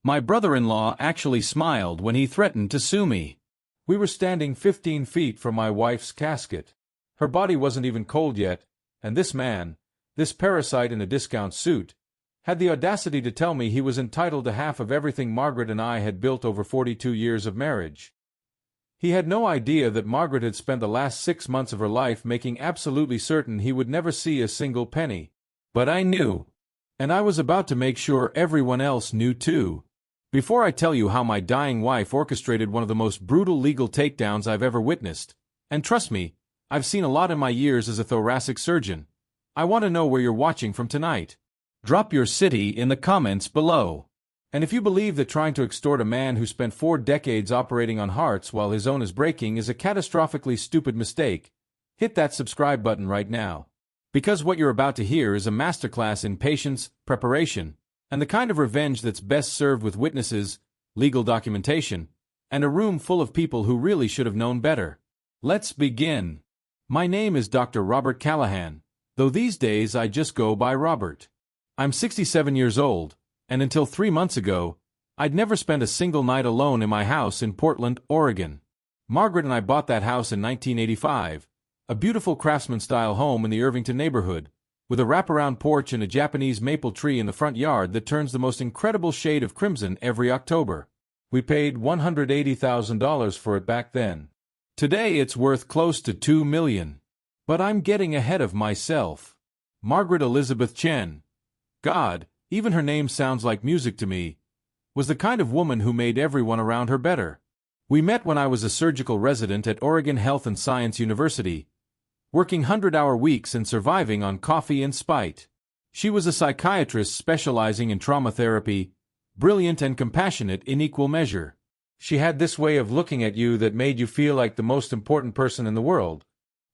My brother-in-law actually smiled when he threatened to sue me. We were standing 15 feet from my wife's casket. Her body wasn't even cold yet, and this man, this parasite in a discount suit, had the audacity to tell me he was entitled to half of everything Margaret and I had built over 42 years of marriage. He had no idea that Margaret had spent the last 6 months of her life making absolutely certain he would never see a single penny. But I knew. And I was about to make sure everyone else knew too. Before I tell you how my dying wife orchestrated one of the most brutal legal takedowns I've ever witnessed, and trust me, I've seen a lot in my years as a thoracic surgeon, I want to know where you're watching from tonight. Drop your city in the comments below. And if you believe that trying to extort a man who spent 4 decades operating on hearts while his own is breaking is a catastrophically stupid mistake, hit that subscribe button right now. Because what you're about to hear is a masterclass in patience, preparation, and the kind of revenge that's best served with witnesses, legal documentation, and a room full of people who really should have known better. Let's begin. My name is Dr. Robert Callahan, though these days I just go by Robert. I'm 67 years old, and until 3 months ago, I'd never spent a single night alone in my house in Portland, Oregon. Margaret and I bought that house in 1985, a beautiful craftsman-style home in the Irvington neighborhood, with a wraparound porch and a Japanese maple tree in the front yard that turns the most incredible shade of crimson every October. We paid $180,000 for it back then. Today it's worth close to $2 million. But I'm getting ahead of myself. Margaret Elizabeth Chen, God, even her name sounds like music to me, was the kind of woman who made everyone around her better. We met when I was a surgical resident at Oregon Health and Science University, working 100-hour weeks and surviving on coffee and spite. She was a psychiatrist specializing in trauma therapy, brilliant and compassionate in equal measure. She had this way of looking at you that made you feel like the most important person in the world.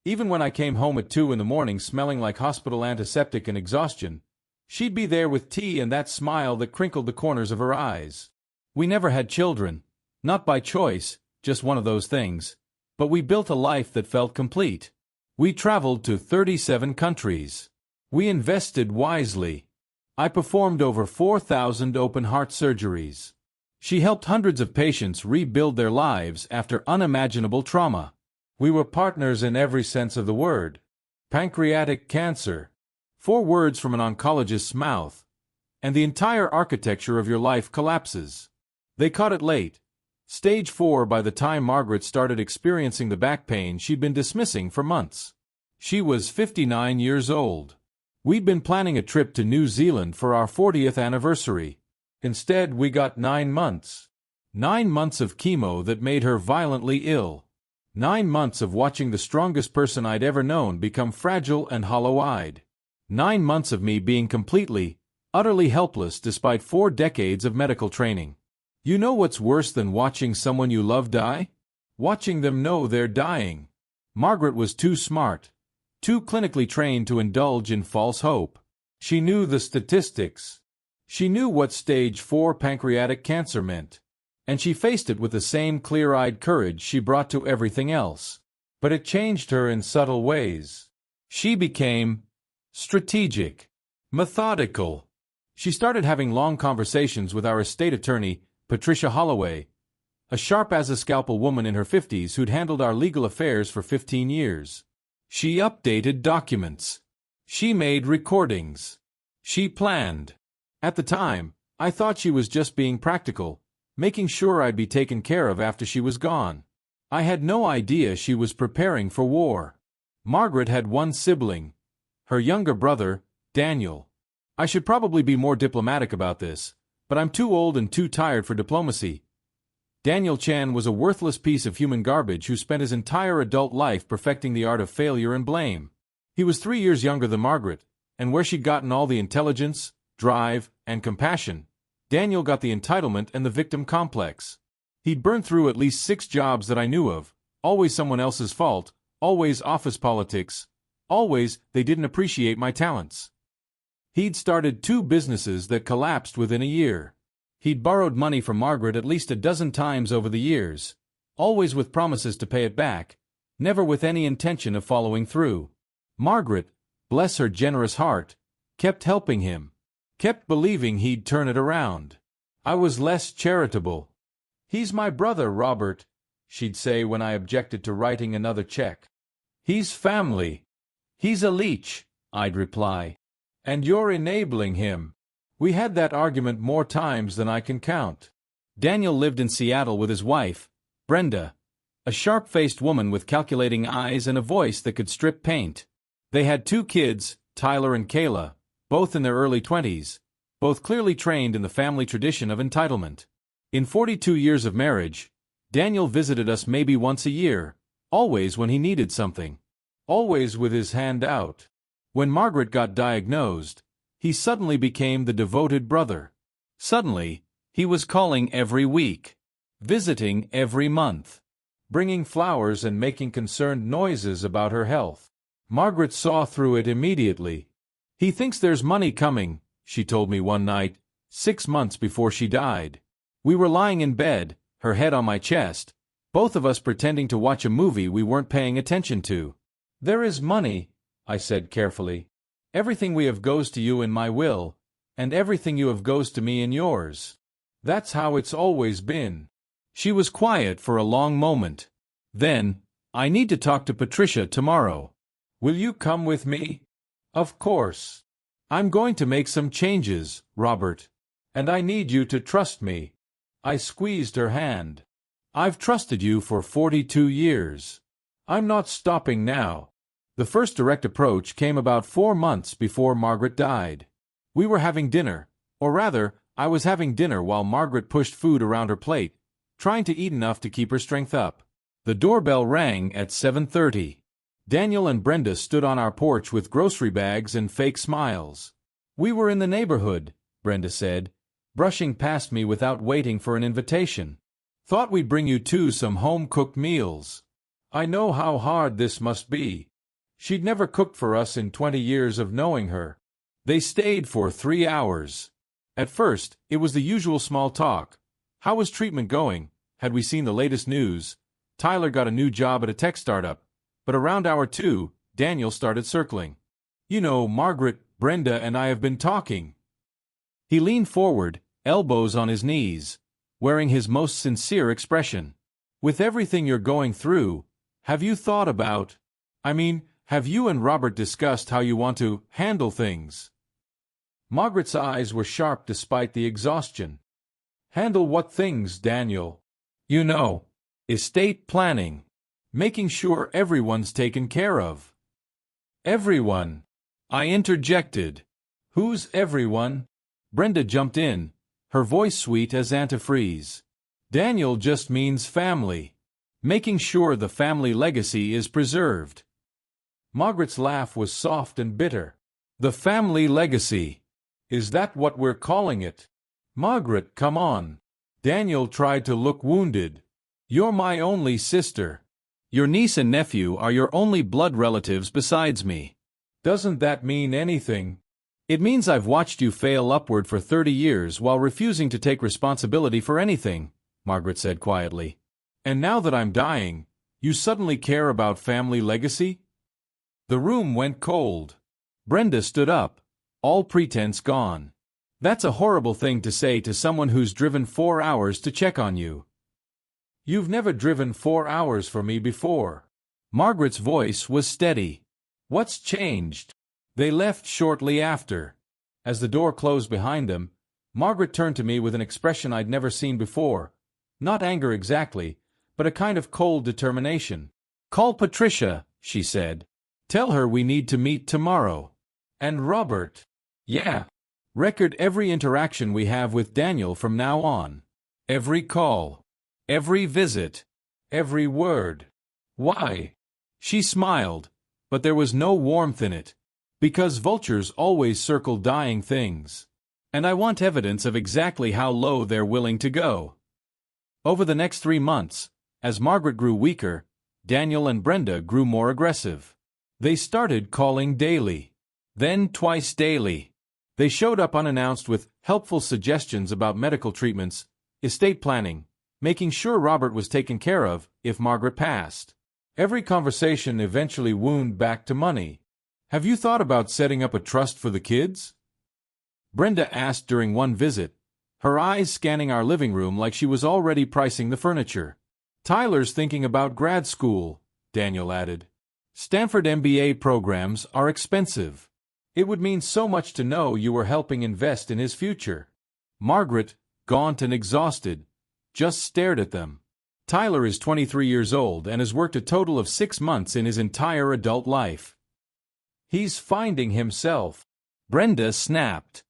Even when I came home at 2 in the morning smelling like hospital antiseptic and exhaustion, she'd be there with tea and that smile that crinkled the corners of her eyes. We never had children, not by choice, just one of those things, but we built a life that felt complete. We traveled to 37 countries. We invested wisely. I performed over 4,000 open-heart surgeries. She helped hundreds of patients rebuild their lives after unimaginable trauma. We were partners in every sense of the word. Pancreatic cancer. 4 words from an oncologist's mouth, and the entire architecture of your life collapses. They caught it late. Stage 4 by the time Margaret started experiencing the back pain she'd been dismissing for months. She was 59 years old. We'd been planning a trip to New Zealand for our 40th anniversary. Instead, we got 9 months. 9 months of chemo that made her violently ill. 9 months of watching the strongest person I'd ever known become fragile and hollow-eyed. 9 months of me being completely, utterly helpless despite 4 decades of medical training. You know what's worse than watching someone you love die? Watching them know they're dying. Margaret was too smart, too clinically trained to indulge in false hope. She knew the statistics. She knew what stage 4 pancreatic cancer meant. And she faced it with the same clear-eyed courage she brought to everything else. But it changed her in subtle ways. She became strategic, methodical. She started having long conversations with our estate attorney, Patricia Holloway, a sharp-as-a-scalpel woman in her 50s who'd handled our legal affairs for 15 years. She updated documents. She made recordings. She planned. At the time, I thought she was just being practical, making sure I'd be taken care of after she was gone. I had no idea she was preparing for war. Margaret had one sibling, her younger brother, Daniel. I should probably be more diplomatic about this, but I'm too old and too tired for diplomacy. Daniel Chan was a worthless piece of human garbage who spent his entire adult life perfecting the art of failure and blame. He was 3 years younger than Margaret, and where she'd gotten all the intelligence, drive, and compassion, Daniel got the entitlement and the victim complex. He'd burned through at least 6 jobs that I knew of, always someone else's fault, always office politics, always they didn't appreciate my talents. He'd started 2 businesses that collapsed within a year. He'd borrowed money from Margaret at least a dozen times over the years, always with promises to pay it back, never with any intention of following through. Margaret, bless her generous heart, kept helping him, kept believing he'd turn it around. I was less charitable. "He's my brother, Robert," she'd say when I objected to writing another check. "He's family." "He's a leech," I'd reply. "And you're enabling him." We had that argument more times than I can count. Daniel lived in Seattle with his wife, Brenda, a sharp-faced woman with calculating eyes and a voice that could strip paint. They had 2 kids, Tyler and Kayla, both in their early 20s, both clearly trained in the family tradition of entitlement. In 42 years of marriage, Daniel visited us maybe once a year, always when he needed something, always with his hand out. When Margaret got diagnosed, he suddenly became the devoted brother. Suddenly, he was calling every week, visiting every month, bringing flowers and making concerned noises about her health. Margaret saw through it immediately. "He thinks there's money coming," she told me one night, 6 months before she died. We were lying in bed, her head on my chest, both of us pretending to watch a movie we weren't paying attention to. "There is money," I said carefully. "Everything we have goes to you in my will, and everything you have goes to me in yours. That's how it's always been." She was quiet for a long moment. Then, "I need to talk to Patricia tomorrow. Will you come with me?" "Of course. I'm going to make some changes, Robert. And I need you to trust me." I squeezed her hand. "I've trusted you for 42 years. I'm not stopping now." The first direct approach came about 4 months before Margaret died. We were having dinner, or rather, I was having dinner while Margaret pushed food around her plate, trying to eat enough to keep her strength up. The doorbell rang at 7:30. Daniel and Brenda stood on our porch with grocery bags and fake smiles. "We were in the neighborhood," Brenda said, brushing past me without waiting for an invitation. "Thought we'd bring you 2 some home-cooked meals. I know how hard this must be." She'd never cooked for us in 20 years of knowing her. They stayed for 3 hours. At first, it was the usual small talk. How was treatment going? Had we seen the latest news? Tyler got a new job at a tech startup. But around hour 2, Daniel started circling. "You know, Margaret, Brenda, and I have been talking." He leaned forward, elbows on his knees, wearing his most sincere expression. "With everything you're going through, have you thought about... have you and Robert discussed how you want to handle things?" Margaret's eyes were sharp despite the exhaustion. "Handle what things, Daniel?" "You know, estate planning. Making sure everyone's taken care of." "Everyone?" I interjected. "Who's everyone?" Brenda jumped in, her voice sweet as antifreeze. "Daniel just means family. Making sure the family legacy is preserved." Margaret's laugh was soft and bitter. "The family legacy. Is that what we're calling it?" "Margaret, come on." Daniel tried to look wounded. "You're my only sister. Your niece and nephew are your only blood relatives besides me." "Doesn't that mean anything?" "It means I've watched you fail upward for 30 years while refusing to take responsibility for anything," Margaret said quietly. "And now that I'm dying, you suddenly care about family legacy?" The room went cold. Brenda stood up, all pretense gone. "That's a horrible thing to say to someone who's driven 4 hours to check on you." "You've never driven 4 hours for me before." Margaret's voice was steady. "What's changed?" They left shortly after. As the door closed behind them, Margaret turned to me with an expression I'd never seen before. Not anger exactly, but a kind of cold determination. "Call Patricia," she said. "Tell her we need to meet tomorrow." "And Robert?" "Yeah. Record every interaction we have with Daniel from now on. Every call. Every visit. Every word." "Why?" She smiled, but there was no warmth in it. "Because vultures always circle dying things. And I want evidence of exactly how low they're willing to go." Over the next 3 months, as Margaret grew weaker, Daniel and Brenda grew more aggressive. They started calling daily. Then twice daily. They showed up unannounced with helpful suggestions about medical treatments, estate planning, making sure Robert was taken care of if Margaret passed. Every conversation eventually wound back to money. "Have you thought about setting up a trust for the kids?" Brenda asked during one visit, her eyes scanning our living room like she was already pricing the furniture. "Tyler's thinking about grad school," Daniel added. "Stanford MBA programs are expensive. It would mean so much to know you were helping invest in his future." Margaret, gaunt and exhausted, just stared at them. Tyler is 23 years old and has worked a total of 6 months in his entire adult life. "He's finding himself," Brenda snapped.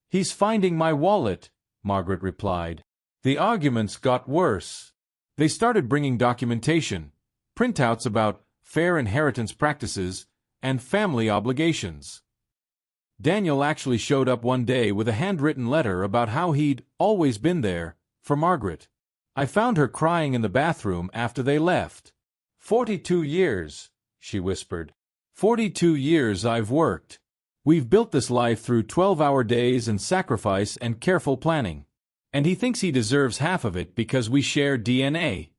"He's finding my wallet," Margaret replied. The arguments got worse. They started bringing documentation, printouts about fair inheritance practices, and family obligations. Daniel actually showed up one day with a handwritten letter about how he'd always been there for Margaret. I found her crying in the bathroom after they left. 42 years, she whispered. 42 years I've worked. We've built this life through 12-hour days and sacrifice and careful planning. And he thinks he deserves half of it because we share DNA.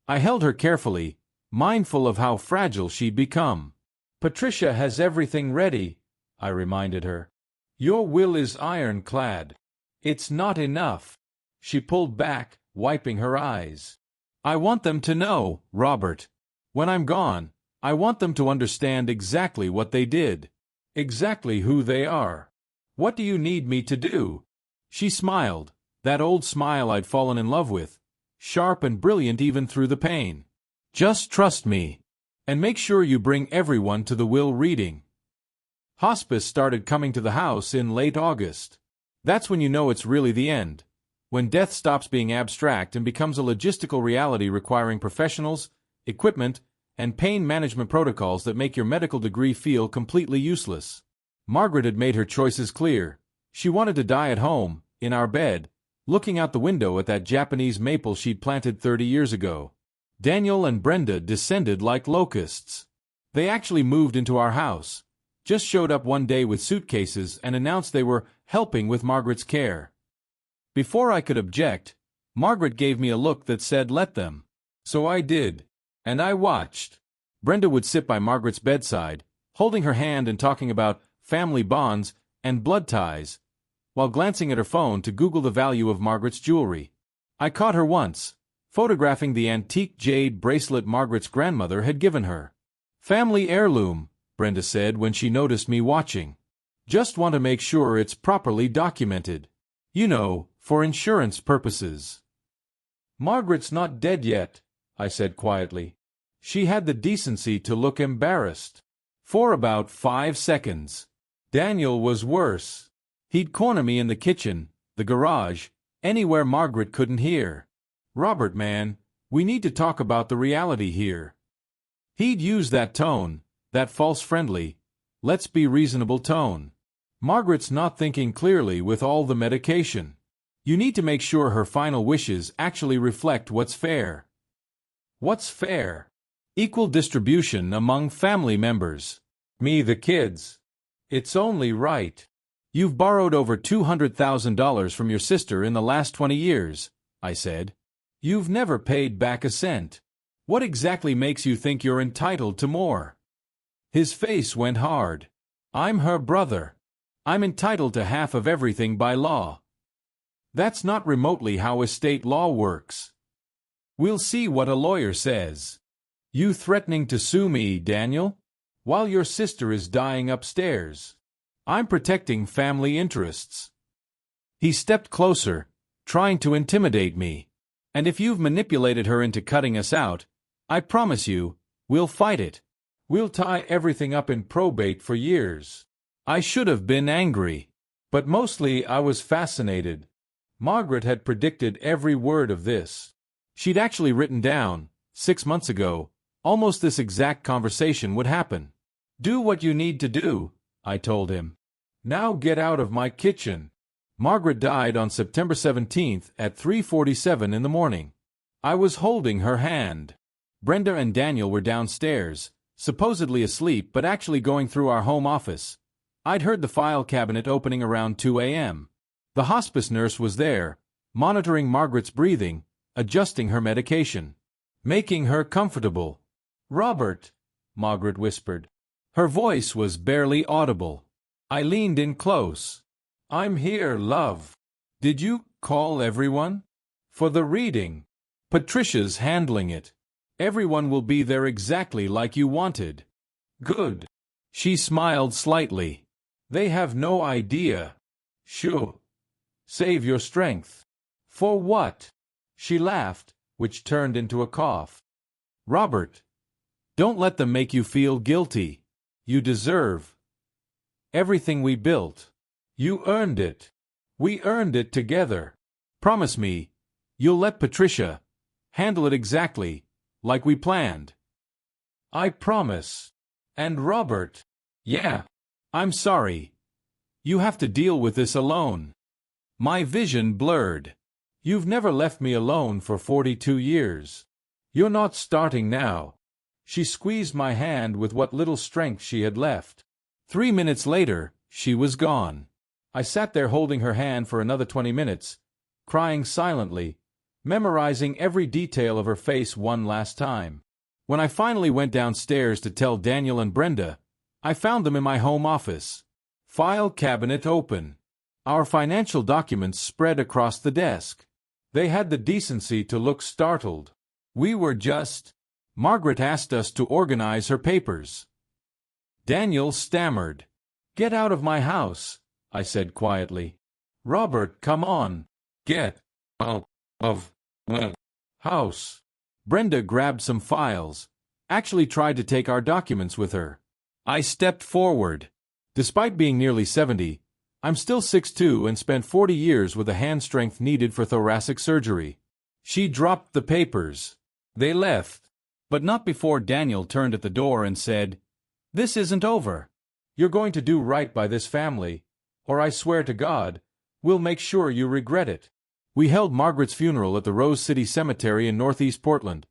I held her carefully, mindful of how fragile she'd become. "Patricia has everything ready," I reminded her. "Your will is ironclad. It's not enough." She pulled back, wiping her eyes. "I want them to know, Robert. When I'm gone, I want them to understand exactly what they did. Exactly who they are. What do you need me to do?" She smiled, that old smile I'd fallen in love with, sharp and brilliant even through the pain. "Just trust me. And make sure you bring everyone to the will reading." Hospice started coming to the house in late August. That's when you know it's really the end. When death stops being abstract and becomes a logistical reality requiring professionals, equipment, and pain management protocols that make your medical degree feel completely useless. Margaret had made her choices clear. She wanted to die at home, in our bed, looking out the window at that Japanese maple she'd planted 30 years ago. Daniel and Brenda descended like locusts. They actually moved into our house. Just showed up one day with suitcases and announced they were helping with Margaret's care. Before I could object, Margaret gave me a look that said let them. So I did. And I watched. Brenda would sit by Margaret's bedside, holding her hand and talking about family bonds and blood ties, while glancing at her phone to Google the value of Margaret's jewelry. I caught her once, photographing the antique jade bracelet Margaret's grandmother had given her. "Family heirloom," Brenda said when she noticed me watching. "Just want to make sure it's properly documented. You know, for insurance purposes." "Margaret's not dead yet," I said quietly. She had the decency to look embarrassed. For about 5 seconds. Daniel was worse. He'd corner me in the kitchen, the garage, anywhere Margaret couldn't hear. "Robert, man, we need to talk about the reality here." He'd use that tone, that false friendly, let's be reasonable tone. "Margaret's not thinking clearly with all the medication. You need to make sure her final wishes actually reflect what's fair." "What's fair?" "Equal distribution among family members. Me the kids. It's only right. You've borrowed over $200,000 from your sister in the last 20 years, I said. You've never paid back a cent. What exactly makes you think you're entitled to more?" His face went hard. "I'm her brother. I'm entitled to half of everything by law." "That's not remotely how estate law works." "We'll see what a lawyer says." "You threatening to sue me, Daniel? While your sister is dying upstairs. I'm protecting family interests." He stepped closer, trying to intimidate me. "And if you've manipulated her into cutting us out, I promise you, we'll fight it. We'll tie everything up in probate for years." I should have been angry. But mostly I was fascinated. Margaret had predicted every word of this. She'd actually written down, 6 months ago, almost this exact conversation would happen. "Do what you need to do," I told him. "Now get out of my kitchen." Margaret died on September 17th at 3:47 in the morning. I was holding her hand. Brenda and Daniel were downstairs, supposedly asleep but actually going through our home office. I'd heard the file cabinet opening around 2 a.m. The hospice nurse was there, monitoring Margaret's breathing, adjusting her medication, making her comfortable. "Robert," Margaret whispered. Her voice was barely audible. I leaned in close. "I'm here, love." Did you call everyone? For the reading. Patricia's handling it. Everyone will be there exactly like you wanted. Good. She smiled slightly. They have no idea. Sure. Save your strength. For what? She laughed, which turned into a cough. Robert, don't let them make you feel guilty. You deserve everything we built. You earned it. We earned it together. Promise me, you'll let Patricia handle it exactly like we planned. I promise. And Robert, yeah, I'm sorry. You have to deal with this alone. My vision blurred. You've never left me alone for 42 years. You're not starting now. She squeezed my hand with what little strength she had left. 3 minutes later, she was gone. I sat there holding her hand for another 20 minutes, crying silently, memorizing every detail of her face one last time. When I finally went downstairs to tell Daniel and Brenda, I found them in my home office. File cabinet open. Our financial documents spread across the desk. They had the decency to look startled. We were just... Margaret asked us to organize her papers. Daniel stammered. Get out of my house, I said quietly. Robert, come on. Get out of my house. Brenda grabbed some files, actually tried to take our documents with her. I stepped forward. Despite being nearly 70, I'm still 6'2" and spent 40 years with the hand strength needed for thoracic surgery. She dropped the papers. They left, but not before Daniel turned at the door and said, This isn't over. You're going to do right by this family, or I swear to God, we'll make sure you regret it. We held Margaret's funeral at the Rose City Cemetery in northeast Portland,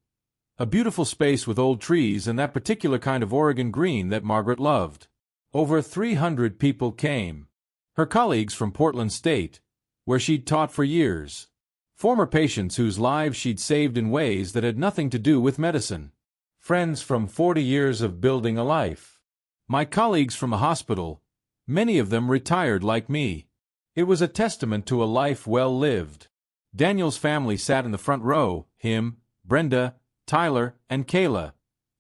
a beautiful space with old trees and that particular kind of Oregon green that Margaret loved. Over 300 people came. Her colleagues from Portland State, where she'd taught for years. Former patients whose lives she'd saved in ways that had nothing to do with medicine. Friends from 40 years of building a life. My colleagues from a hospital, many of them retired like me. It was a testament to a life well lived. Daniel's family sat in the front row, him, Brenda, Tyler, and Kayla,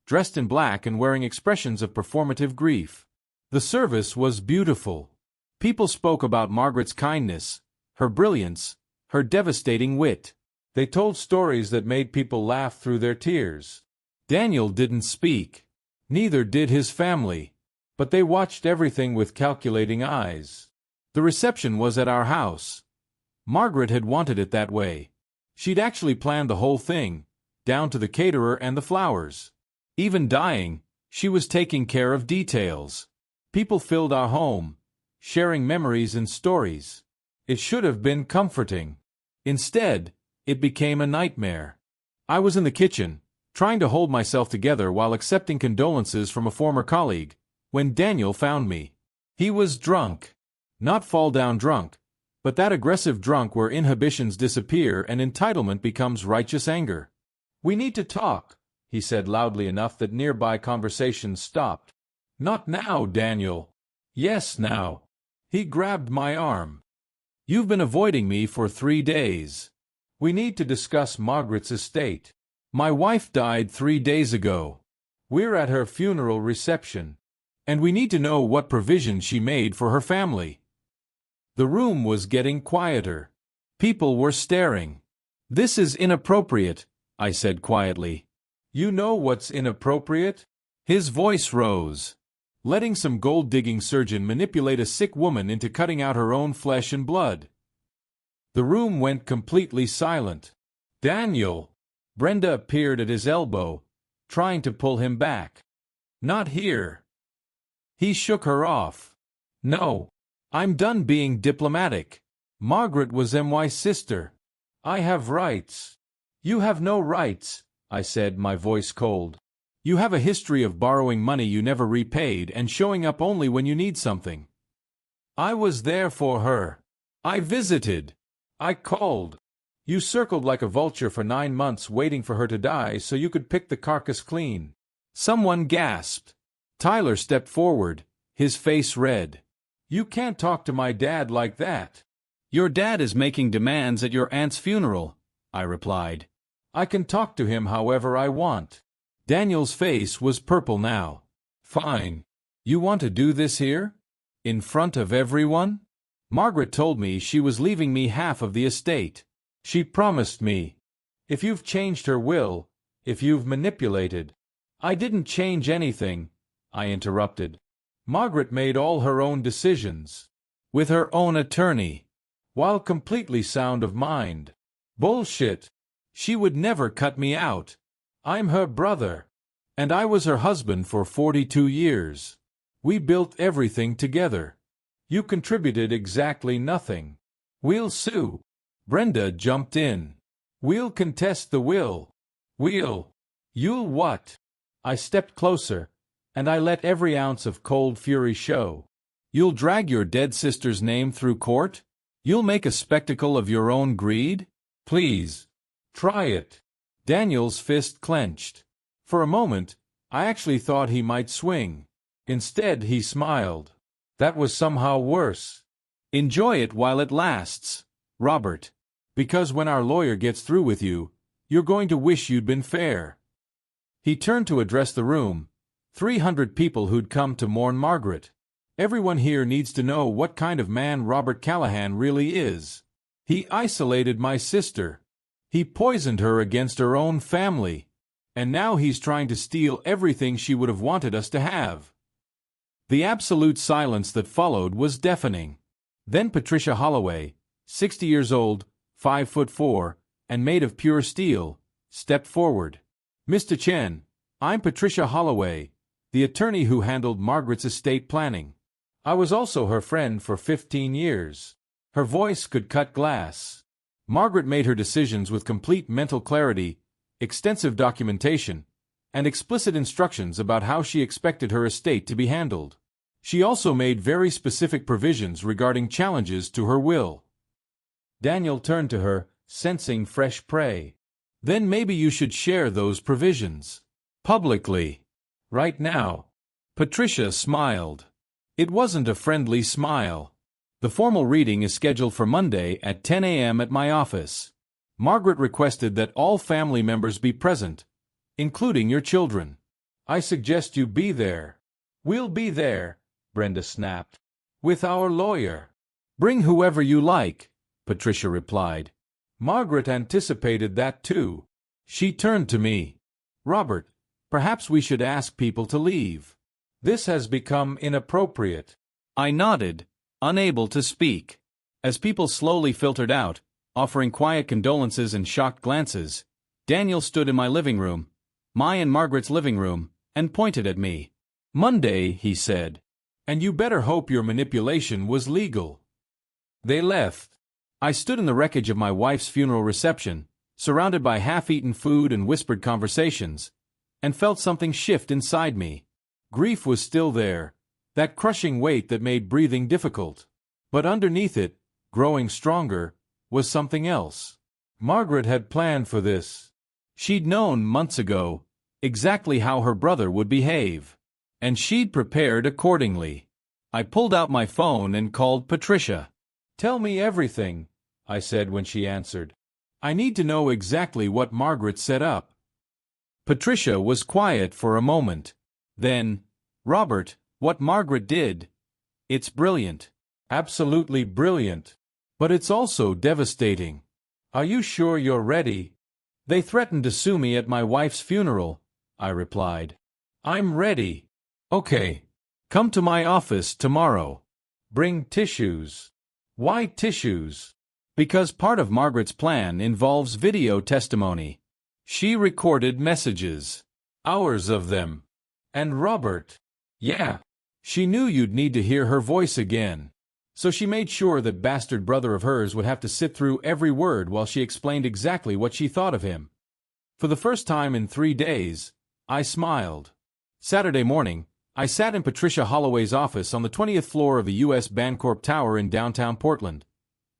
dressed in black and wearing expressions of performative grief. The service was beautiful. People spoke about Margaret's kindness, her brilliance, her devastating wit. They told stories that made people laugh through their tears. Daniel didn't speak. Neither did his family. But they watched everything with calculating eyes. The reception was at our house. Margaret had wanted it that way. She'd actually planned the whole thing, down to the caterer and the flowers. Even dying, she was taking care of details. People filled our home, sharing memories and stories. It should have been comforting. Instead, it became a nightmare. I was in the kitchen, trying to hold myself together while accepting condolences from a former colleague, when Daniel found me. He was drunk. Not fall-down drunk, but that aggressive drunk where inhibitions disappear and entitlement becomes righteous anger. We need to talk, he said loudly enough that nearby conversations stopped. Not now, Daniel. Yes, now. He grabbed my arm. You've been avoiding me for 3 days. We need to discuss Margaret's estate. My wife died 3 days ago. We're at her funeral reception, and we need to know what provision she made for her family. The room was getting quieter. People were staring. This is inappropriate, I said quietly. You know what's inappropriate? His voice rose. Letting some gold-digging surgeon manipulate a sick woman into cutting out her own flesh and blood. The room went completely silent. Daniel! Brenda appeared at his elbow, trying to pull him back. Not here. He shook her off. No. I'm done being diplomatic. Margaret was my sister. I have rights. You have no rights, I said, my voice cold. You have a history of borrowing money you never repaid and showing up only when you need something. I was there for her. I visited. I called. You circled like a vulture for 9 months waiting for her to die so you could pick the carcass clean. Someone gasped. Tyler stepped forward, his face red. You can't talk to my dad like that. Your dad is making demands at your aunt's funeral, I replied. I can talk to him however I want. Daniel's face was purple now. Fine. You want to do this here? In front of everyone? Margaret told me she was leaving me half of the estate. She promised me. If you've changed her will, if you've manipulated. I didn't change anything, I interrupted. Margaret made all her own decisions. With her own attorney. While completely sound of mind. Bullshit. She would never cut me out. I'm her brother. And I was her husband for 42 years. We built everything together. You contributed exactly nothing. We'll sue. Brenda jumped in. We'll contest the will. You'll what? I stepped closer, and I let every ounce of cold fury show. You'll drag your dead sister's name through court? You'll make a spectacle of your own greed? Please. Try it. Daniel's fist clenched. For a moment, I actually thought he might swing. Instead, he smiled. That was somehow worse. Enjoy it while it lasts, Robert. Because when our lawyer gets through with you, you're going to wish you'd been fair. He turned to address the room. 300 people who'd come to mourn Margaret. Everyone here needs to know what kind of man Robert Callahan really is. He isolated my sister. He poisoned her against her own family. And now he's trying to steal everything she would have wanted us to have. The absolute silence that followed was deafening. Then Patricia Holloway, 60 years old, 5'4", and made of pure steel, stepped forward. Mr. Chen, I'm Patricia Holloway, the attorney who handled Margaret's estate planning. I was also her friend for 15 years. Her voice could cut glass. Margaret made her decisions with complete mental clarity, extensive documentation, and explicit instructions about how she expected her estate to be handled. She also made very specific provisions regarding challenges to her will. Daniel turned to her, sensing fresh prey. Then maybe you should share those provisions. Publicly. Right now. Patricia smiled. It wasn't a friendly smile. The formal reading is scheduled for Monday at 10 a.m. at my office. Margaret requested that all family members be present, including your children. I suggest you be there. We'll be there, Brenda snapped. With our lawyer. Bring whoever you like, Patricia replied. Margaret anticipated that too. She turned to me. Robert, perhaps we should ask people to leave. This has become inappropriate. I nodded, unable to speak. As people slowly filtered out, offering quiet condolences and shocked glances, Daniel stood in my living room, my and Margaret's living room, and pointed at me. Monday, he said. And you better hope your manipulation was legal. They left. I stood in the wreckage of my wife's funeral reception, surrounded by half-eaten food and whispered conversations, and felt something shift inside me. Grief was still there, that crushing weight that made breathing difficult. But underneath it, growing stronger, was something else. Margaret had planned for this. She'd known months ago exactly how her brother would behave, and she'd prepared accordingly. I pulled out my phone and called Patricia. Tell me everything, I said when she answered. I need to know exactly what Margaret set up. Patricia was quiet for a moment. Then, Robert, what Margaret did, it's brilliant. Absolutely brilliant. But it's also devastating. Are you sure you're ready? They threatened to sue me at my wife's funeral, I replied. I'm ready. Okay. Come to my office tomorrow. Bring tissues. Why tissues? Because part of Margaret's plan involves video testimony. She recorded messages. Hours of them. And Robert. Yeah. She knew you'd need to hear her voice again. So she made sure that bastard brother of hers would have to sit through every word while she explained exactly what she thought of him. For the first time in 3 days, I smiled. Saturday morning, I sat in Patricia Holloway's office on the 20th floor of the U.S. Bancorp Tower in downtown Portland,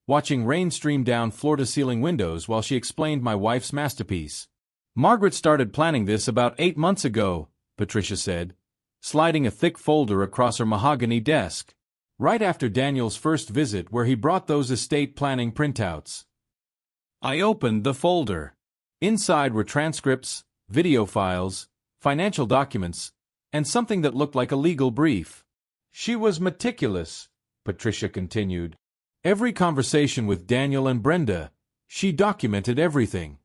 watching rain stream down floor-to-ceiling windows while she explained my wife's masterpiece. Margaret started planning this about 8 months ago, Patricia said, sliding a thick folder across her mahogany desk. right after Daniel's first visit where he brought those estate planning printouts. I opened the folder. Inside were transcripts, video files, financial documents, and something that looked like a legal brief. She was meticulous, Patricia continued. Every conversation with Daniel and Brenda, she documented everything.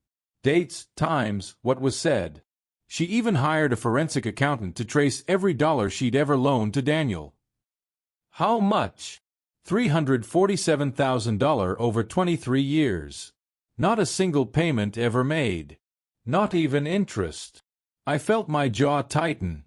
Dates, times, what was said. She even hired a forensic accountant to trace every dollar she'd ever loaned to Daniel. How much? $347,000 over 23 years. Not a single payment ever made. Not even interest. I felt my jaw tighten.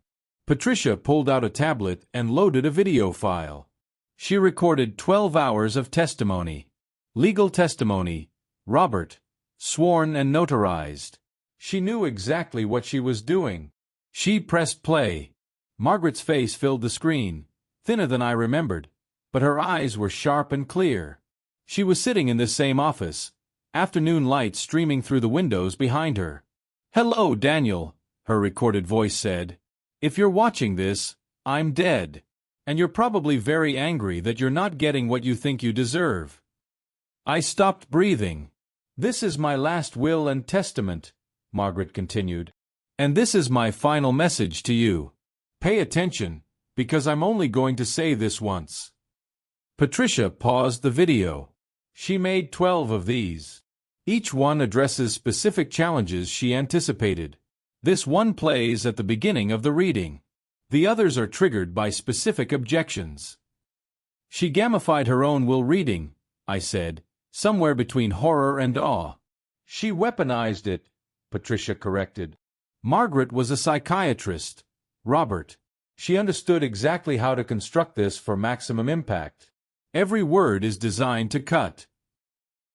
Patricia pulled out a tablet and loaded a video file. She recorded 12 hours of testimony. Legal testimony. Robert. Sworn and notarized. She knew exactly what she was doing. She pressed play. Margaret's face filled the screen, thinner than I remembered, but her eyes were sharp and clear. She was sitting in this same office, afternoon light streaming through the windows behind her. "Hello, Daniel," her recorded voice said. "If you're watching this, I'm dead. And you're probably very angry that you're not getting what you think you deserve." I stopped breathing. "This is my last will and testament," Margaret continued. "And this is my final message to you. Pay attention, because I'm only going to say this once." Patricia paused the video. She made 12 of these. Each one addresses specific challenges she anticipated. This one plays at the beginning of the reading. The others are triggered by specific objections. She gamified her own will reading, I said, somewhere between horror and awe. She weaponized it, Patricia corrected. Margaret was a psychiatrist. Robert. She understood exactly how to construct this for maximum impact. Every word is designed to cut.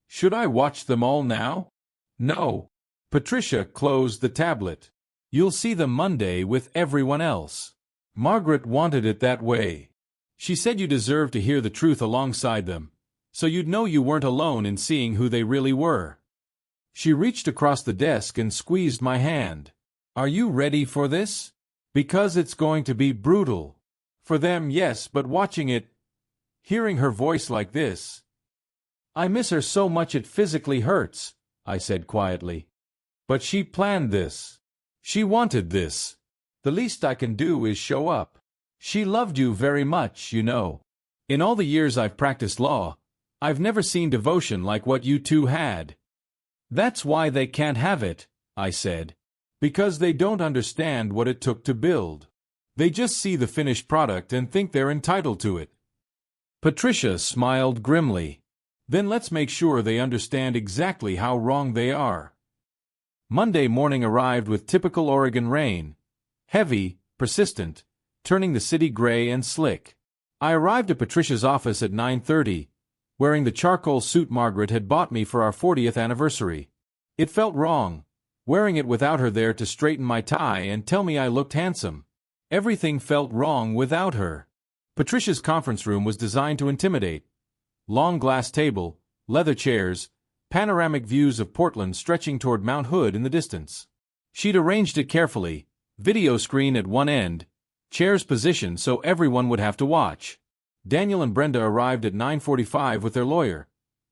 Should I watch them all now? No. Patricia closed the tablet. You'll see them Monday with everyone else. Margaret wanted it that way. She said you deserved to hear the truth alongside them, so you'd know you weren't alone in seeing who they really were. She reached across the desk and squeezed my hand. Are you ready for this? Because it's going to be brutal. For them, yes, but watching it, hearing her voice like this. I miss her so much it physically hurts, I said quietly. But she planned this. She wanted this. The least I can do is show up. She loved you very much, you know. In all the years I've practiced law, I've never seen devotion like what you two had. That's why they can't have it, I said. Because they don't understand what it took to build. They just see the finished product and think they're entitled to it. Patricia smiled grimly. Then let's make sure they understand exactly how wrong they are. Monday morning arrived with typical Oregon rain. Heavy, persistent, turning the city gray and slick. I arrived at Patricia's office at 9:30, wearing the charcoal suit Margaret had bought me for our 40th anniversary. It felt wrong, wearing it without her there to straighten my tie and tell me I looked handsome. Everything felt wrong without her. Patricia's conference room was designed to intimidate. Long glass table, leather chairs, panoramic views of Portland stretching toward Mount Hood in the distance. She'd arranged it carefully, video screen at one end, chairs positioned so everyone would have to watch. Daniel and Brenda arrived at 9:45 with their lawyer,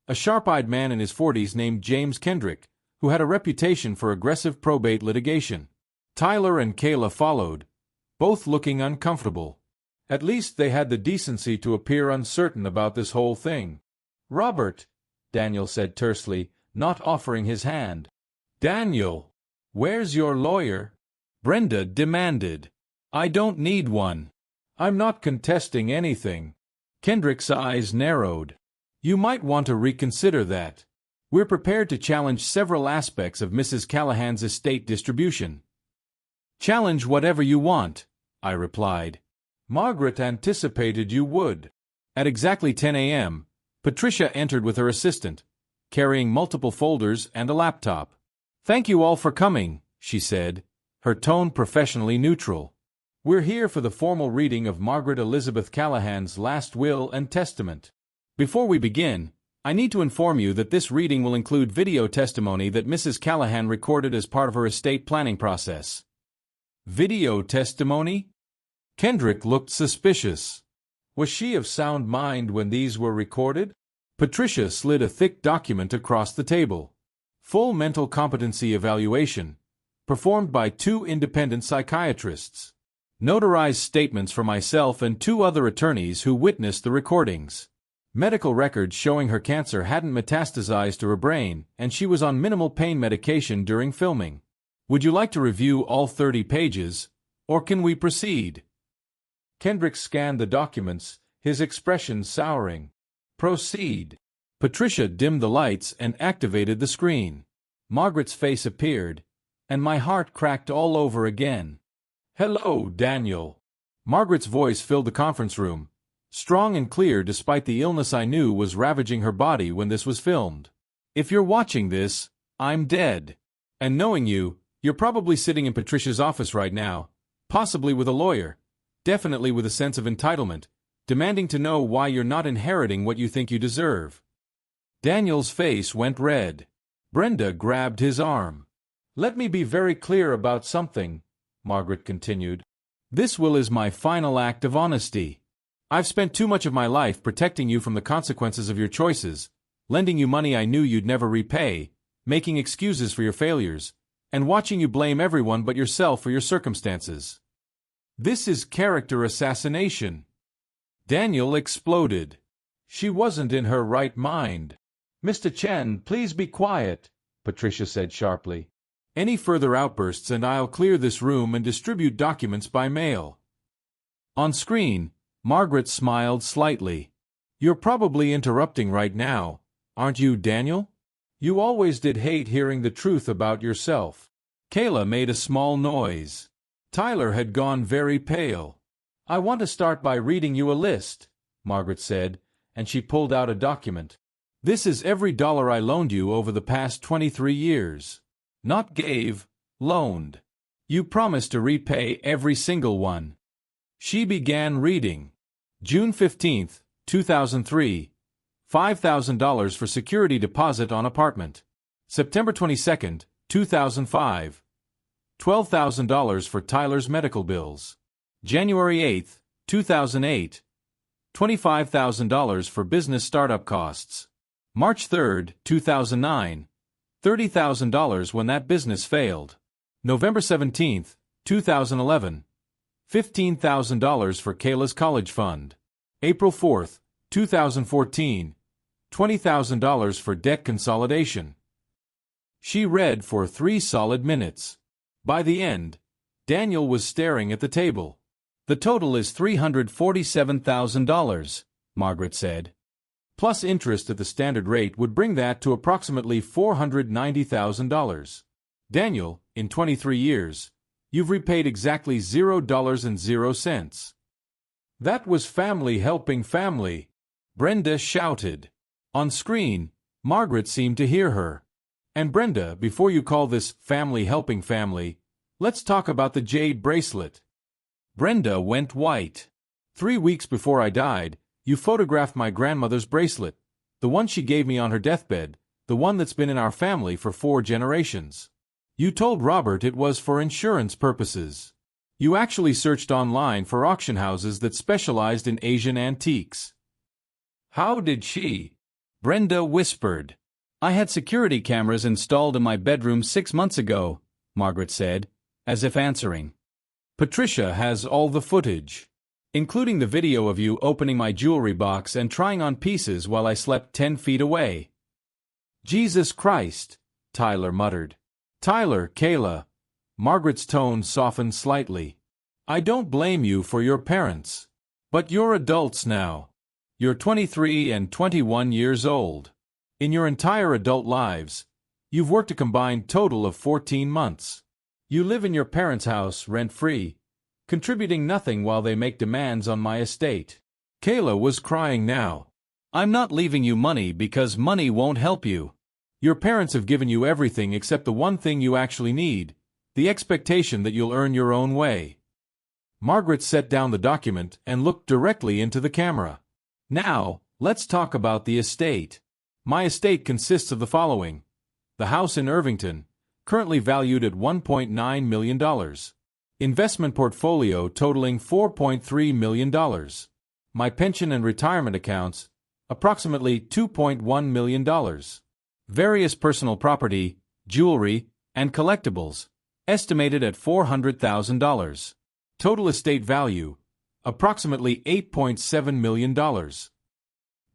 a sharp-eyed man in his 40s named James Kendrick, who had a reputation for aggressive probate litigation. Tyler and Kayla followed, both looking uncomfortable. At least they had the decency to appear uncertain about this whole thing. "Robert," Daniel said tersely, not offering his hand. "Daniel, where's your lawyer?" Brenda demanded. "I don't need one. I'm not contesting anything." Kendrick's eyes narrowed. "You might want to reconsider that. We're prepared to challenge several aspects of Mrs. Callahan's estate distribution." "Challenge whatever you want," I replied. "Margaret anticipated you would." At exactly 10 a.m., Patricia entered with her assistant, carrying multiple folders and a laptop. "Thank you all for coming," she said, her tone professionally neutral. "We're here for the formal reading of Margaret Elizabeth Callahan's last will and testament. Before we begin, I need to inform you that this reading will include video testimony that Mrs. Callahan recorded as part of her estate planning process." "Video testimony?" Kendrick looked suspicious. Was she of sound mind when these were recorded? Patricia slid a thick document across the table. Full mental competency evaluation, performed by 2 independent psychiatrists. Notarized statements for myself and 2 other attorneys who witnessed the recordings. Medical records showing her cancer hadn't metastasized to her brain, and she was on minimal pain medication during filming. Would you like to review all 30 pages, or can we proceed? Kendrick scanned the documents, his expression souring. Proceed. Patricia dimmed the lights and activated the screen. Margaret's face appeared, and my heart cracked all over again. Hello, Daniel. Margaret's voice filled the conference room, strong and clear despite the illness I knew was ravaging her body when this was filmed. If you're watching this, I'm dead. And knowing you, you're probably sitting in Patricia's office right now, possibly with a lawyer, definitely with a sense of entitlement, demanding to know why you're not inheriting what you think you deserve. Daniel's face went red. Brenda grabbed his arm. Let me be very clear about something, Margaret continued. This will is my final act of honesty. I've spent too much of my life protecting you from the consequences of your choices, lending you money I knew you'd never repay, making excuses for your failures, and watching you blame everyone but yourself for your circumstances. This is character assassination. Daniel exploded. She wasn't in her right mind. Mr. Chen, please be quiet, Patricia said sharply. Any further outbursts and I'll clear this room and distribute documents by mail. On screen, Margaret smiled slightly. You're probably interrupting right now, aren't you, Daniel? You always did hate hearing the truth about yourself. Kayla made a small noise. Tyler had gone very pale. I want to start by reading you a list, Margaret said, and she pulled out a document. This is every dollar I loaned you over the past 23 years. Not gave, loaned. You promised to repay every single one. She began reading. June 15, 2003, $5,000 for security deposit on apartment. September 22, 2005, $12,000 for Tyler's medical bills. January 8, 2008, $25,000 for business startup costs. March 3, 2009, $30,000 when that business failed. November 17, 2011, $15,000 for Kayla's college fund. April 4, 2014, $20,000 for debt consolidation. She read for 3 solid minutes. By the end, Daniel was staring at the table. The total is $347,000, Margaret said. Plus interest at the standard rate would bring that to approximately $490,000. Daniel, in 23 years, you've repaid exactly $0.00. That was family helping family, Brenda shouted. On screen, Margaret seemed to hear her. And Brenda, before you call this family helping family, let's talk about the jade bracelet. Brenda went white. 3 weeks before I died, you photographed my grandmother's bracelet, the one she gave me on her deathbed, the one that's been in our family for 4 generations. You told Robert it was for insurance purposes. You actually searched online for auction houses that specialized in Asian antiques. How did she? Brenda whispered. I had security cameras installed in my bedroom 6 months ago, Margaret said, as if answering. Patricia has all the footage, including the video of you opening my jewelry box and trying on pieces while I slept 10 feet away. Jesus Christ, Tyler muttered. Tyler, Kayla. Margaret's tone softened slightly. I don't blame you for your parents. But you're adults now. You're 23 and 21 years old. In your entire adult lives, you've worked a combined total of 14 months. You live in your parents' house rent-free, contributing nothing while they make demands on my estate. Kayla was crying now. I'm not leaving you money because money won't help you. Your parents have given you everything except the one thing you actually need, the expectation that you'll earn your own way. Margaret set down the document and looked directly into the camera. Now, let's talk about the estate. My estate consists of the following. The house in Irvington, currently valued at $1.9 million. Investment portfolio totaling $4.3 million. my pension and retirement accounts, approximately $2.1 million. Various personal property, jewelry, and collectibles, estimated at $400,000. Total estate value, approximately $8.7 million.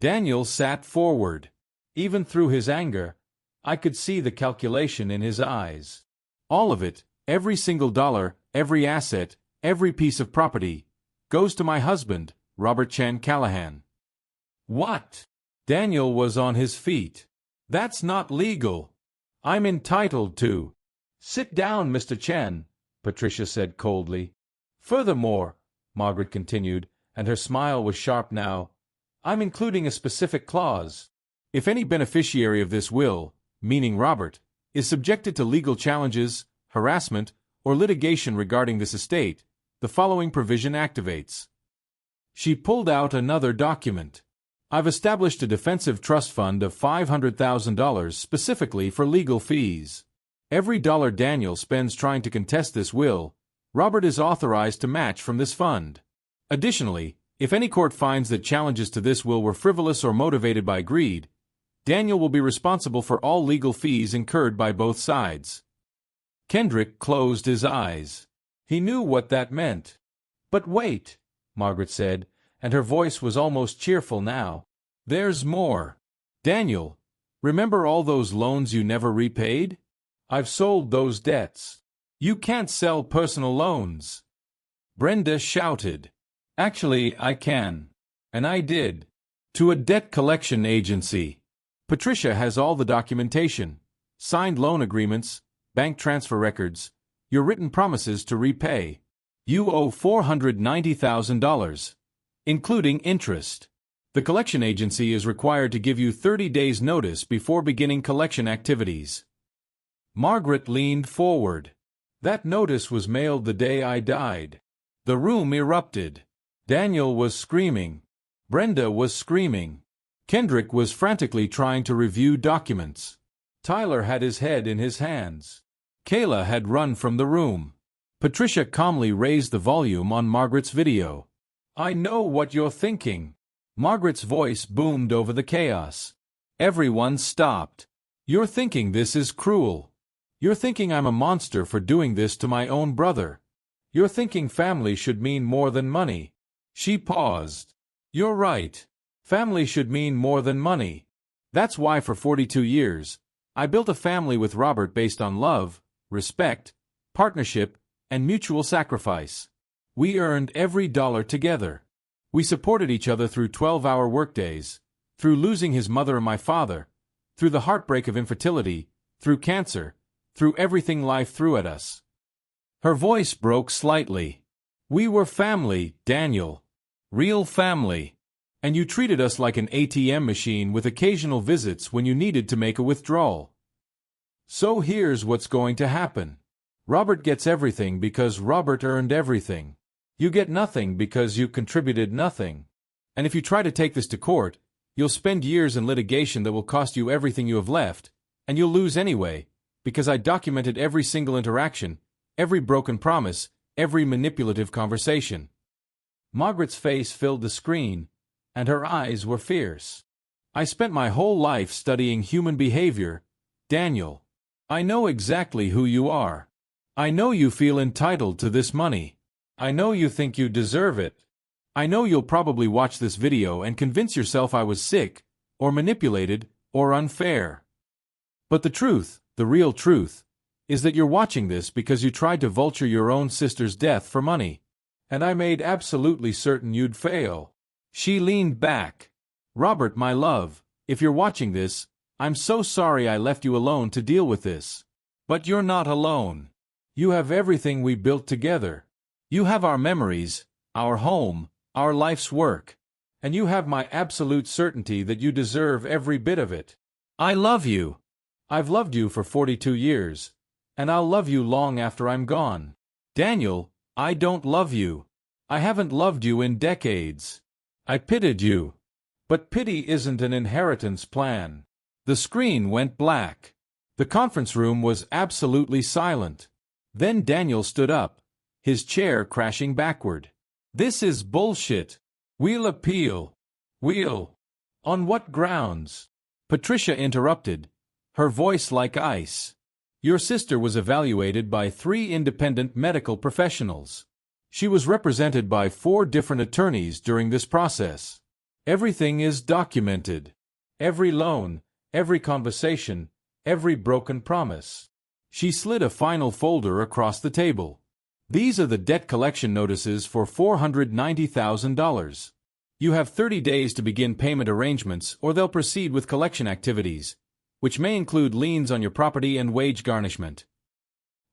Daniel sat forward. Even through his anger, I could see the calculation in his eyes. All of it, every single dollar, every asset, every piece of property, goes to my husband, Robert Chen Callahan. What? Daniel was on his feet. That's not legal. I'm entitled to. Sit down, Mr. Chen, Patricia said coldly. Furthermore, Margaret continued, and her smile was sharp now, I'm including a specific clause. If any beneficiary of this will, meaning Robert, is subjected to legal challenges, harassment, or litigation regarding this estate, the following provision activates. She pulled out another document. I've established a defensive trust fund of $500,000 specifically for legal fees. Every dollar Daniel spends trying to contest this will, Robert is authorized to match from this fund. Additionally, if any court finds that challenges to this will were frivolous or motivated by greed, Daniel will be responsible for all legal fees incurred by both sides. Kendrick closed his eyes. He knew what that meant. But wait, Margaret said, and her voice was almost cheerful now. There's more. Daniel, remember all those loans you never repaid? I've sold those debts. You can't sell personal loans. Brenda shouted. Actually, I can. And I did. To a debt collection agency. Patricia has all the documentation, signed loan agreements, bank transfer records, your written promises to repay. You owe $490,000, including interest. The collection agency is required to give you 30 days' notice before beginning collection activities. Margaret leaned forward. That notice was mailed the day I died. The room erupted. Daniel was screaming. Brenda was screaming. Kendrick was frantically trying to review documents. Tyler had his head in his hands. Kayla had run from the room. Patricia calmly raised the volume on Margaret's video. I know what you're thinking. Margaret's voice boomed over the chaos. Everyone stopped. You're thinking this is cruel. You're thinking I'm a monster for doing this to my own brother. You're thinking family should mean more than money. She paused. You're right. Family should mean more than money. That's why for 42 years, I built a family with Robert based on love, respect, partnership, and mutual sacrifice. We earned every dollar together. We supported each other through 12-hour workdays, through losing his mother and my father, through the heartbreak of infertility, through cancer, through everything life threw at us. Her voice broke slightly. We were family, Daniel. Real family. And you treated us like an ATM machine with occasional visits when you needed to make a withdrawal. So here's what's going to happen. Robert gets everything because Robert earned everything. You get nothing because you contributed nothing. And if you try to take this to court, you'll spend years in litigation that will cost you everything you have left, and you'll lose anyway, because I documented every single interaction, every broken promise, every manipulative conversation. Margaret's face filled the screen, and her eyes were fierce. I spent my whole life studying human behavior, Daniel. I know exactly who you are. I know you feel entitled to this money. I know you think you deserve it. I know you'll probably watch this video and convince yourself I was sick, or manipulated, or unfair. But the truth, the real truth, is that you're watching this because you tried to vulture your own sister's death for money. And I made absolutely certain you'd fail. She leaned back. Robert, my love, if you're watching this, I'm so sorry I left you alone to deal with this. But you're not alone. You have everything we built together. You have our memories, our home, our life's work. And you have my absolute certainty that you deserve every bit of it. I love you. I've loved you for 42 years. And I'll love you long after I'm gone. Daniel, I don't love you. I haven't loved you in decades. I pitied you. But pity isn't an inheritance plan. The screen went black. The conference room was absolutely silent. Then Daniel stood up, his chair crashing backward. This is bullshit. We'll appeal. We'll. On what grounds? Patricia interrupted, her voice like ice. Your sister was evaluated by 3 independent medical professionals. She was represented by 4 different attorneys during this process. Everything is documented. Every loan, every conversation, every broken promise. She slid a final folder across the table. These are the debt collection notices for $490,000. You have 30 days to begin payment arrangements or they'll proceed with collection activities, which may include liens on your property and wage garnishment.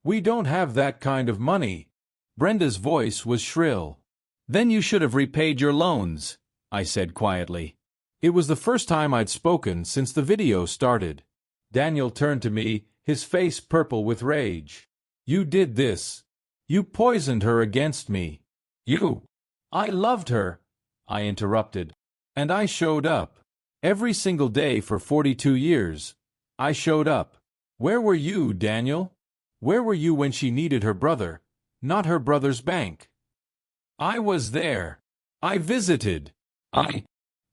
We don't have that kind of money. Brenda's voice was shrill. Then you should have repaid your loans, I said quietly. It was the first time I'd spoken since the video started. Daniel turned to me, his face purple with rage. You did this. You poisoned her against me. You. I loved her, I interrupted. And I showed up. Every single day for 42 years. I showed up. Where were you, Daniel? Where were you when she needed her brother, not her brother's bank? I was there. I visited.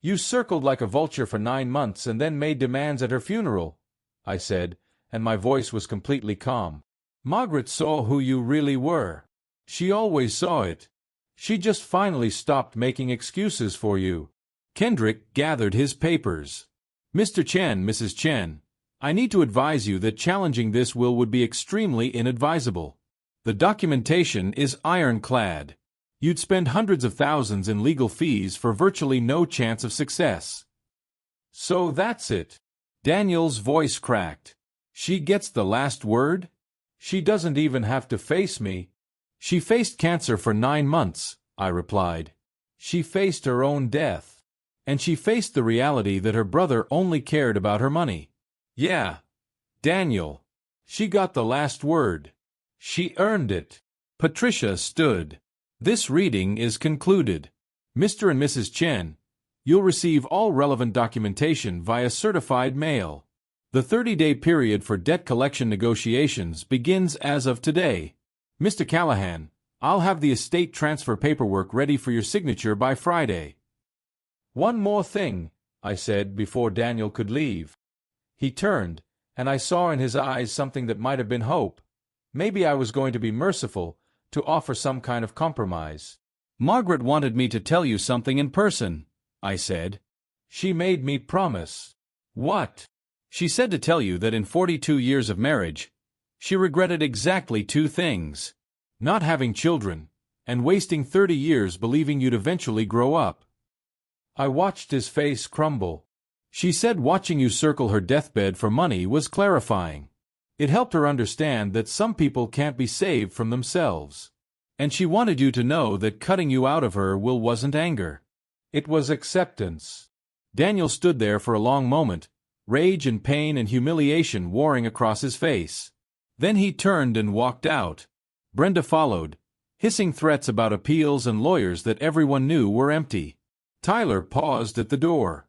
You circled like a vulture for 9 months and then made demands at her funeral, I said, and my voice was completely calm. Margaret saw who you really were. She always saw it. She just finally stopped making excuses for you. Kendrick gathered his papers. Mr. Chen, Mrs. Chen, I need to advise you that challenging this will would be extremely inadvisable. The documentation is ironclad. You'd spend hundreds of thousands in legal fees for virtually no chance of success. So that's it. Daniel's voice cracked. She gets the last word? She doesn't even have to face me. She faced cancer for 9 months, I replied. She faced her own death. And she faced the reality that her brother only cared about her money. Yeah, Daniel. She got the last word. She earned it. Patricia stood. This reading is concluded. Mr. and Mrs. Chen, you'll receive all relevant documentation via certified mail. The 30-day period for debt collection negotiations begins as of today. Mr. Callahan, I'll have the estate transfer paperwork ready for your signature by Friday. One more thing, I said before Daniel could leave. He turned, and I saw in his eyes something that might have been hope. Maybe I was going to be merciful, to offer some kind of compromise. Margaret wanted me to tell you something in person, I said. She made me promise. What? She said to tell you that in 42 years of marriage, she regretted exactly 2 things. Not having children, and wasting 30 years believing you'd eventually grow up. I watched his face crumble. She said watching you circle her deathbed for money was clarifying. It helped her understand that some people can't be saved from themselves. And she wanted you to know that cutting you out of her will wasn't anger. It was acceptance. Daniel stood there for a long moment, rage and pain and humiliation warring across his face. Then he turned and walked out. Brenda followed, hissing threats about appeals and lawyers that everyone knew were empty. Tyler paused at the door.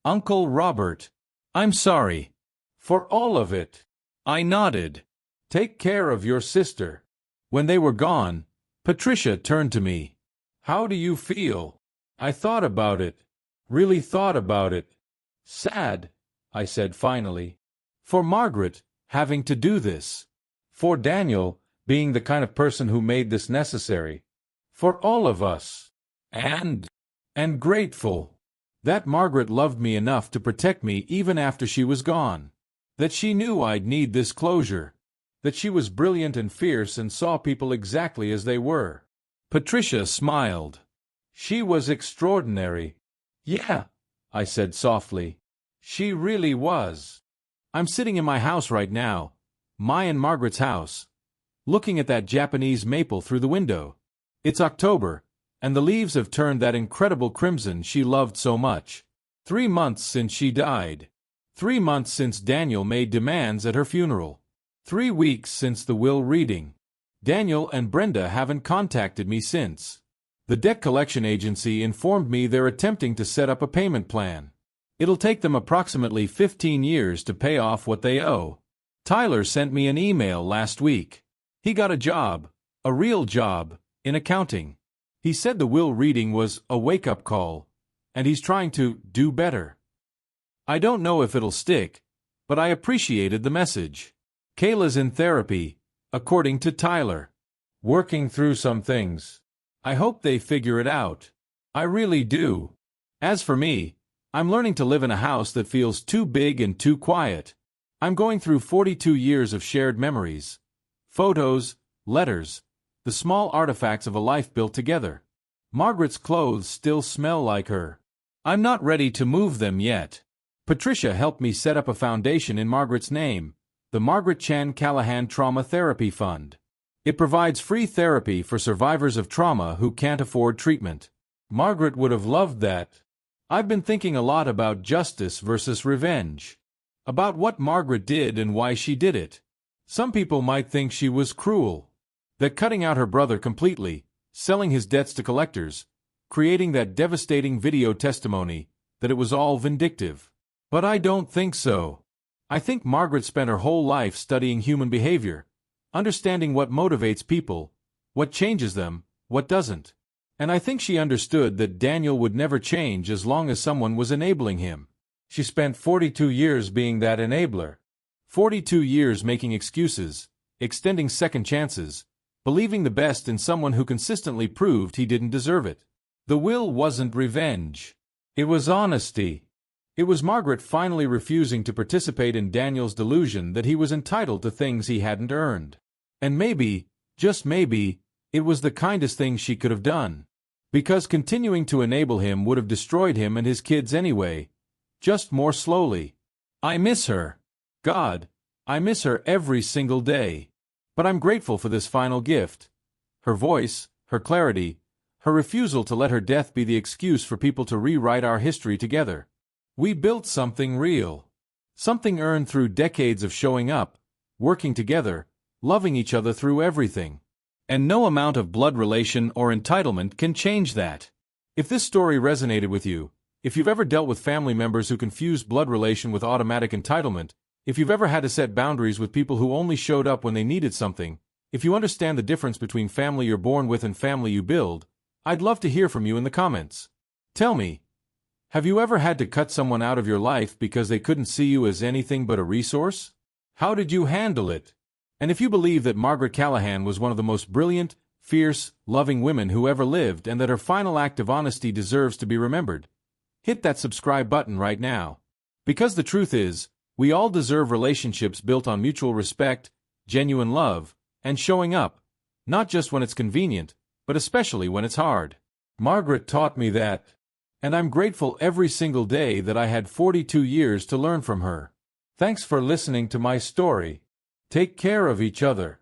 Uncle Robert, I'm sorry. For all of it. I nodded. Take care of your sister. When they were gone, Patricia turned to me. How do you feel? I thought about it. Really thought about it. Sad, I said finally. For Margaret, having to do this. For Daniel, being the kind of person who made this necessary. For all of us. And grateful. That Margaret loved me enough to protect me even after she was gone. That she knew I'd need this closure. That she was brilliant and fierce and saw people exactly as they were. Patricia smiled. She was extraordinary. Yeah, I said softly. She really was. I'm sitting in my house right now, my and Margaret's house, looking at that Japanese maple through the window. It's October, and the leaves have turned that incredible crimson she loved so much. 3 months since she died. 3 months since Daniel made demands at her funeral. 3 weeks since the will reading. Daniel and Brenda haven't contacted me since. The debt collection agency informed me they're attempting to set up a payment plan. It'll take them approximately 15 years to pay off what they owe. Tyler sent me an email last week. He got a job, a real job, in accounting. He said the will reading was a wake-up call, and he's trying to do better. I don't know if it'll stick, but I appreciated the message. Kayla's in therapy, according to Tyler. Working through some things. I hope they figure it out. I really do. As for me, I'm learning to live in a house that feels too big and too quiet. I'm going through 42 years of shared memories. Photos, letters, the small artifacts of a life built together. Margaret's clothes still smell like her. I'm not ready to move them yet. Patricia helped me set up a foundation in Margaret's name, the Margaret Chan Callahan Trauma Therapy Fund. It provides free therapy for survivors of trauma who can't afford treatment. Margaret would have loved that. I've been thinking a lot about justice versus revenge. About what Margaret did and why she did it. Some people might think she was cruel. That cutting out her brother completely, selling his debts to collectors, creating that devastating video testimony, that it was all vindictive. But I don't think so. I think Margaret spent her whole life studying human behavior, understanding what motivates people, what changes them, what doesn't. And I think she understood that Daniel would never change as long as someone was enabling him. She spent 42 years being that enabler. 42 years making excuses, extending second chances, believing the best in someone who consistently proved he didn't deserve it. The will wasn't revenge. It was honesty. It was Margaret finally refusing to participate in Daniel's delusion that he was entitled to things he hadn't earned. And maybe, just maybe, it was the kindest thing she could have done. Because continuing to enable him would have destroyed him and his kids anyway, just more slowly. I miss her. God, I miss her every single day. But I'm grateful for this final gift. Her voice, her clarity, her refusal to let her death be the excuse for people to rewrite our history together. We built something real. Something earned through decades of showing up, working together, loving each other through everything. And no amount of blood relation or entitlement can change that. If this story resonated with you, if you've ever dealt with family members who confuse blood relation with automatic entitlement, if you've ever had to set boundaries with people who only showed up when they needed something, if you understand the difference between family you're born with and family you build, I'd love to hear from you in the comments. Tell me, have you ever had to cut someone out of your life because they couldn't see you as anything but a resource? How did you handle it? And if you believe that Margaret Callahan was one of the most brilliant, fierce, loving women who ever lived and that her final act of honesty deserves to be remembered, hit that subscribe button right now. Because the truth is, we all deserve relationships built on mutual respect, genuine love, and showing up, not just when it's convenient, but especially when it's hard. Margaret taught me that, and I'm grateful every single day that I had 42 years to learn from her. Thanks for listening to my story. Take care of each other.